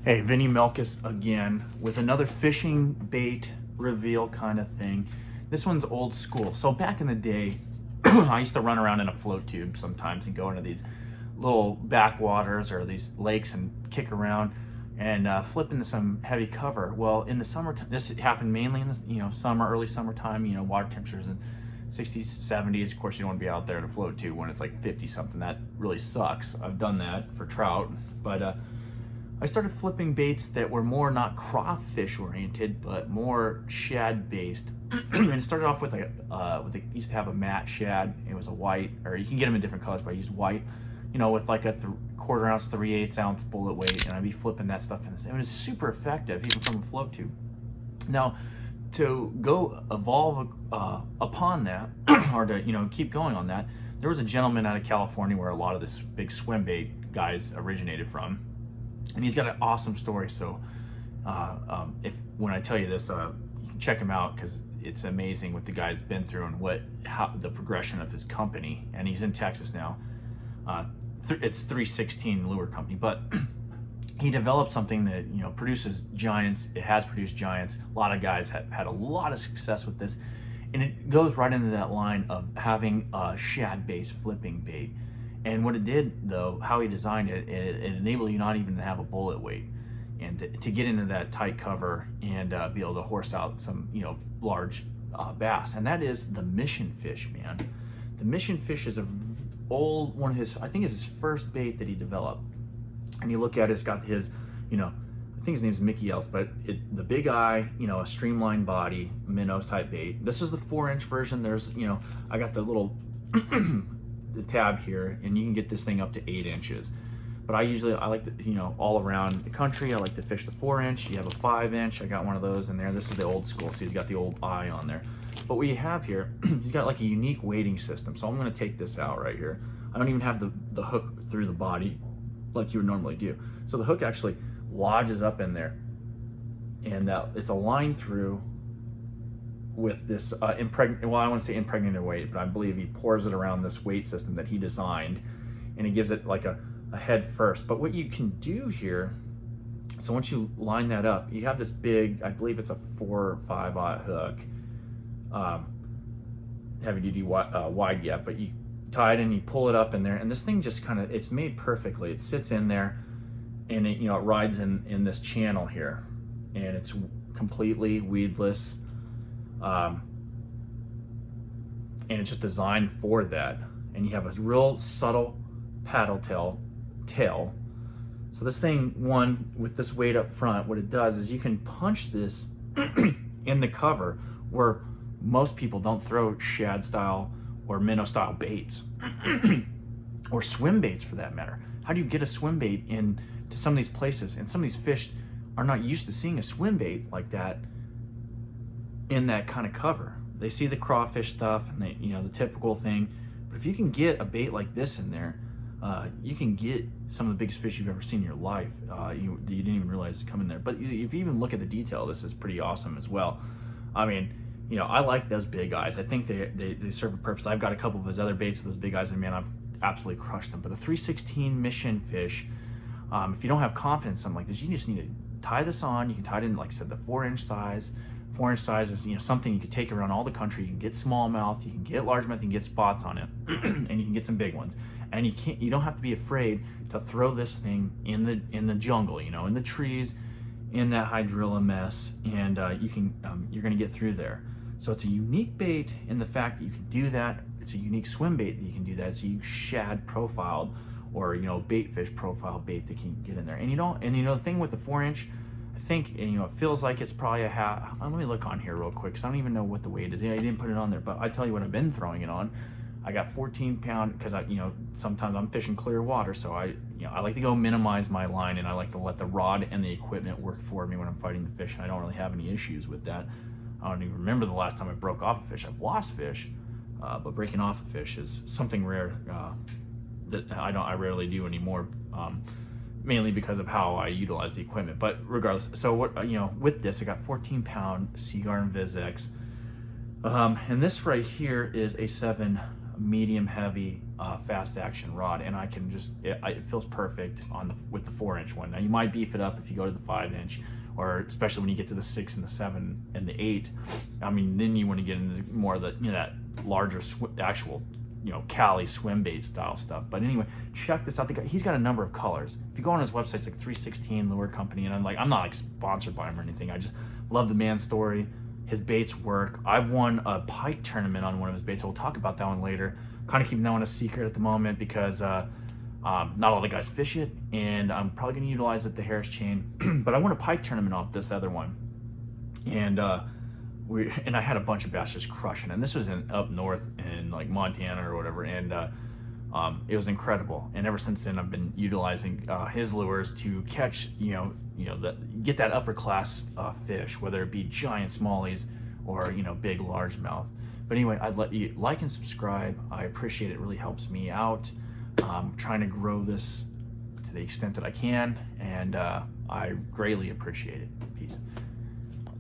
Hey, Vinny Melkus again with another fishing bait reveal kind of thing. This one's old school. So back in the day, I used to run around in a float tube sometimes and go into these little backwaters or these lakes and kick around and flip into some heavy cover. Well, in the summertime, this happened mainly in the summer, early summertime. Water temperatures in 60s, 70s. Of course, you don't want to be out there in a float tube when it's like 50 something. That really sucks. I've done that for trout, but I started flipping baits that were more not crawfish oriented, but more shad based. And it started off with used to have a matte shad. It was a white, or you can get them in different colors, but I used white, with like a quarter ounce, 3/8 ounce bullet weight, and I'd be flipping that stuff in. It was super effective, even from a float tube. Now, to go evolve upon that, or to keep going on that, there was a gentleman out of California where a lot of this big swim bait guys originated from. And he's got an awesome story. So when I tell you this, you can check him out because it's amazing what the guy's been through and how the progression of his company. And he's in Texas now. It's 316 Lure Company, but he developed something that produces giants. It has produced giants. A lot of guys have had a lot of success with this, and it goes right into that line of having a shad-based flipping bait. And what it did, though, how he designed it, it enabled you not even to have a bullet weight, and to get into that tight cover and be able to horse out some, large bass. And that is the Mission Fish, man. The Mission Fish is old one of his, I think, is his first bait that he developed. And you look at it, it's got his, I think his name's Mickey Else, but the big eye, a streamlined body, minnows type bait. This is the 4-inch version. There's, I got the little the tab here, and you can get this thing up to 8 inches. But I like to, all around the country, I like to fish the 4-inch. You have a 5-inch. I got one of those in there. This is the old school, so he's got the old eye on there. But what you have here, he's got like a unique weighting system. So I'm going to take this out right here. I don't even have the hook through the body like you would normally do. So the hook actually lodges up in there, and it's aligned through with this I want to say impregnated weight, but I believe he pours it around this weight system that he designed, and he gives it like a head first. But what you can do here, so once you line that up, you have this big, I believe it's a 4 or 5/0 hook, heavy duty wide yet, but you tie it and you pull it up in there, and this thing just it's made perfectly. It sits in there, and it rides in this channel here, and it's completely weedless. And it's just designed for that. And you have a real subtle paddle tail. So this thing, with this weight up front, what it does is you can punch this in the cover where most people don't throw shad style or minnow style baits or swim baits for that matter. How do you get a swim bait into some of these places? And some of these fish are not used to seeing a swim bait like that in that kind of cover. They see the crawfish stuff and the typical thing, but if you can get a bait like this in there, you can get some of the biggest fish you've ever seen in your life. You didn't even realize to come in there. But if you even look at the detail, this is pretty awesome as well. I mean, I like those big eyes. I think they serve a purpose. I've got a couple of his other baits with those big eyes, and man, I've absolutely crushed them. But the 316 Mission Fish, if you don't have confidence in something like this, you just need to tie this on. You can tie it in, like I said, the 4-inch size. 4-inch size is something you could take around all the country. You can get smallmouth, you can get largemouth, you can get spots on it, and you can get some big ones. And you don't have to be afraid to throw this thing in the jungle, in the trees, in that hydrilla mess, and you're gonna get through there. So it's a unique bait in the fact that you can do that. It's a unique swim bait that you can do that. It's a shad profiled or bait fish profile bait that can get in there. And the thing with the 4-inch, I think, it feels like it's probably a half. Let me look on here real quick, because I don't even know what the weight is. Yeah, I didn't put it on there, but I tell you what I've been throwing it on. I got 14 pound, because sometimes I'm fishing clear water, so I like to go minimize my line, and I like to let the rod and the equipment work for me when I'm fighting the fish, and I don't really have any issues with that. I don't even remember the last time I broke off a fish. I've lost fish, but breaking off a fish is something rare that I rarely do anymore. Mainly because of how I utilize the equipment, but regardless. So what with this, I got 14-pound Seaguar Invis X, and this right here is a 7 medium heavy fast action rod, and I can just it feels perfect with the 4-inch one. Now you might beef it up if you go to the 5-inch, or especially when you get to the 6 and the 7 and the 8. I mean, then you want to get into more of the that larger actual Cali swim bait style stuff. But anyway, check this out. He's got a number of colors. If you go on his website, it's like 316 Lure Company, and I'm not like sponsored by him or anything. I just love the man's story. His baits work. I've won a pike tournament on one of his baits. So we'll talk about that one later. Kind of keeping that one a secret at the moment because not all the guys fish it, and I'm probably going to utilize it, the Harris chain. But I won a pike tournament off this other one, and I had a bunch of bass just crushing it. And this was up north in like Montana or whatever, and it was incredible. And ever since then, I've been utilizing his lures to catch get that upper class fish, whether it be giant smallies or big largemouth. But anyway, I'd let you like and subscribe. I appreciate it. It really helps me out. I'm trying to grow this to the extent that I can, and I greatly appreciate it. Peace.